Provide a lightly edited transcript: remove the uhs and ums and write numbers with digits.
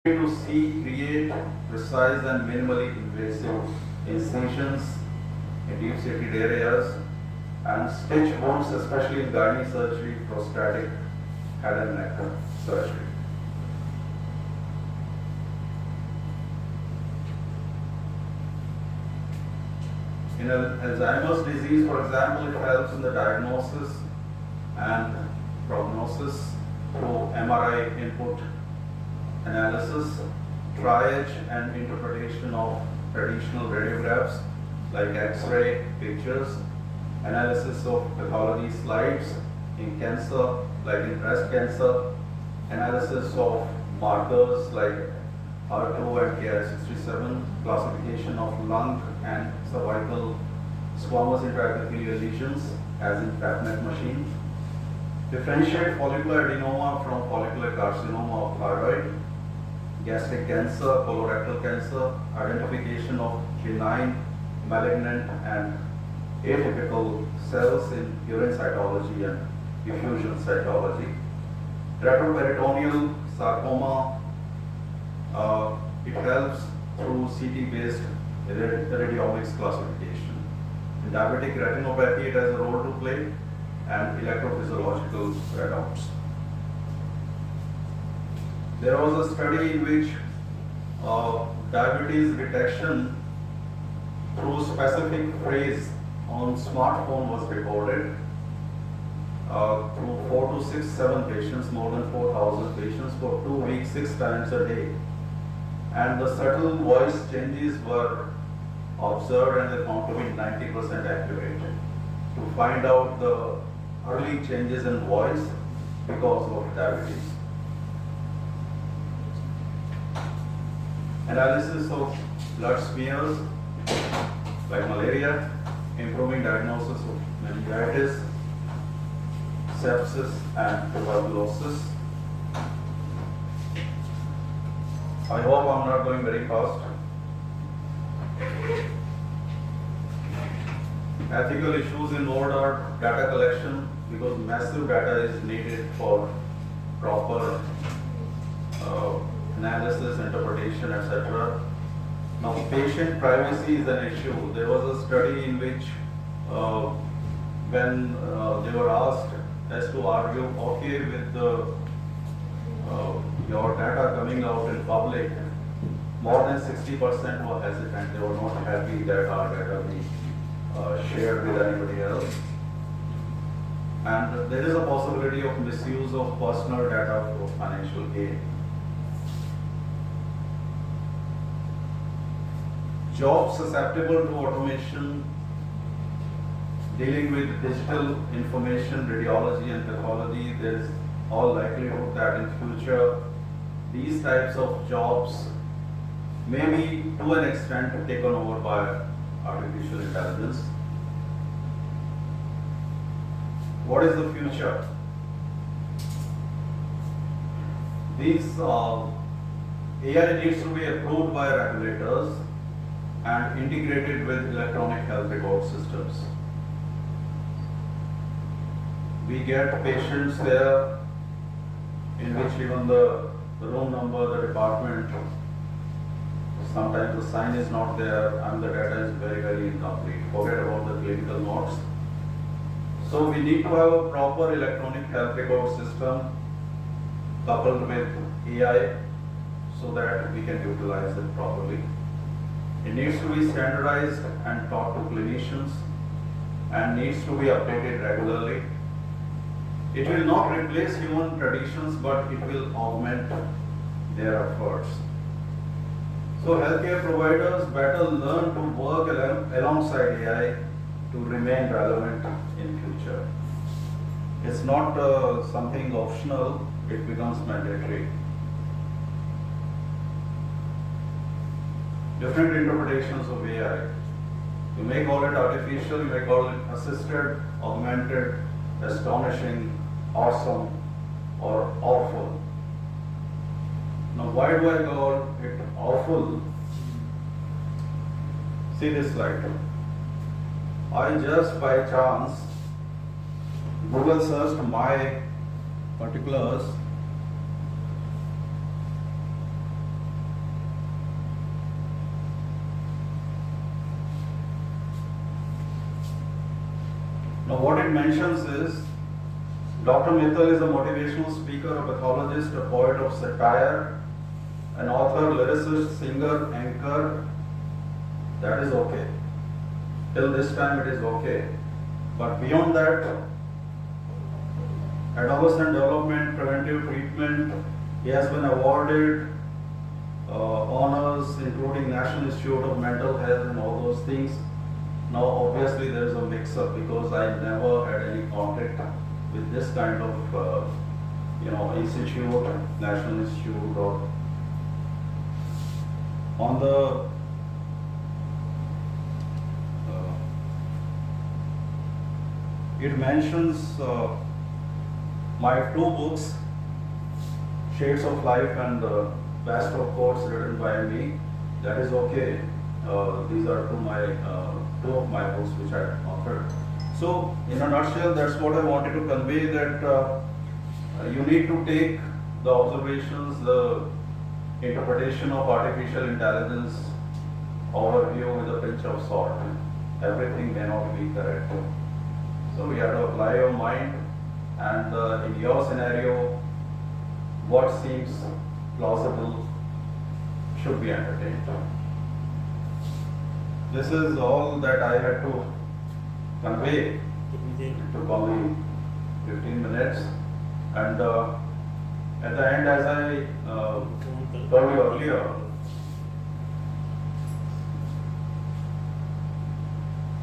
To see, create precise and minimally invasive incisions in deep seated areas and stitch wounds, especially in gynae surgery, prostatic, head and neck surgery. In Alzheimer's disease, for example, it helps in the diagnosis and prognosis through MRI input analysis, triage and interpretation of traditional radiographs like X-ray pictures, analysis of pathology slides in cancer like in breast cancer, analysis of markers like HER2 and Ki67, classification of lung and cervical squamous intraepithelial lesions as in PapNet machine, differentiate follicular adenoma from follicular carcinoma of thyroid, gastric cancer, colorectal cancer, identification of benign, malignant and atypical cells in urine cytology and diffusion cytology, retroperitoneal sarcoma, it helps through CT-based radiomics classification. In diabetic retinopathy, it has a role to play, and electrophysiological readouts. There was a study in which diabetes detection through specific phrase on smartphone was recorded through 4 to 6, 7 patients, more than 4,000 patients for 2 weeks, 6 times a day. And the subtle voice changes were observed and they found to be 90% accurate to find out the early changes in voice because of diabetes. Analysis of blood smears like malaria, improving diagnosis of meningitis, sepsis and tuberculosis. I hope I'm not going very fast. Ethical issues involved are data collection because massive data is needed for proper analysis, interpretation, etc. Now, patient privacy is an issue. There was a study in which when they were asked as to are you okay with your data coming out in public, more than 60% were hesitant. They were not happy that our data be shared with anybody else. And there is a possibility of misuse of personal data for financial gain. Jobs susceptible to automation, dealing with digital information, radiology and pathology, there is all likelihood that in future these types of jobs may be to an extent taken over by artificial intelligence. What is the future? These AI needs to be approved by regulators and integrated with electronic health record systems. We get patients there in which even the room number, the department, sometimes the sign is not there and the data is very, very incomplete. Forget about the clinical notes. So we need to have a proper electronic health record system coupled with AI so that we can utilize it properly. It needs to be standardized and taught to clinicians and needs to be updated regularly. It will not replace human traditions, but it will augment their efforts. So healthcare providers better learn to work alongside AI to remain relevant in future. It's not something optional, it becomes mandatory. Different interpretations of AI. You may call it artificial, you may call it assisted, augmented, astonishing, awesome, or awful. Now, why do I call it awful? See this slide. I just by chance Google searched my particulars Now what it mentions is, Dr. Mittal is a motivational speaker, a pathologist, a poet of satire, an author, lyricist, singer, anchor. That is okay. Till this time it is okay. But beyond that, adolescent development, preventive treatment, he has been awarded honors including National Institute of Mental Health and all those things. Now obviously there is a mix-up because I never had any contact with this kind of institute, National Institute, or on the it mentions my two books, Shades of Life and Best of Quotes written by me. That is okay. These are two of my books which I authored. So, in a nutshell, that's what I wanted to convey, that you need to take the observations, the interpretation of artificial intelligence overview with a pinch of salt. Everything may not be correct. So we have to apply your mind, and in your scenario, what seems plausible should be entertained. This is all that I had to convey. It took only 15 minutes, and at the end, as I told you earlier,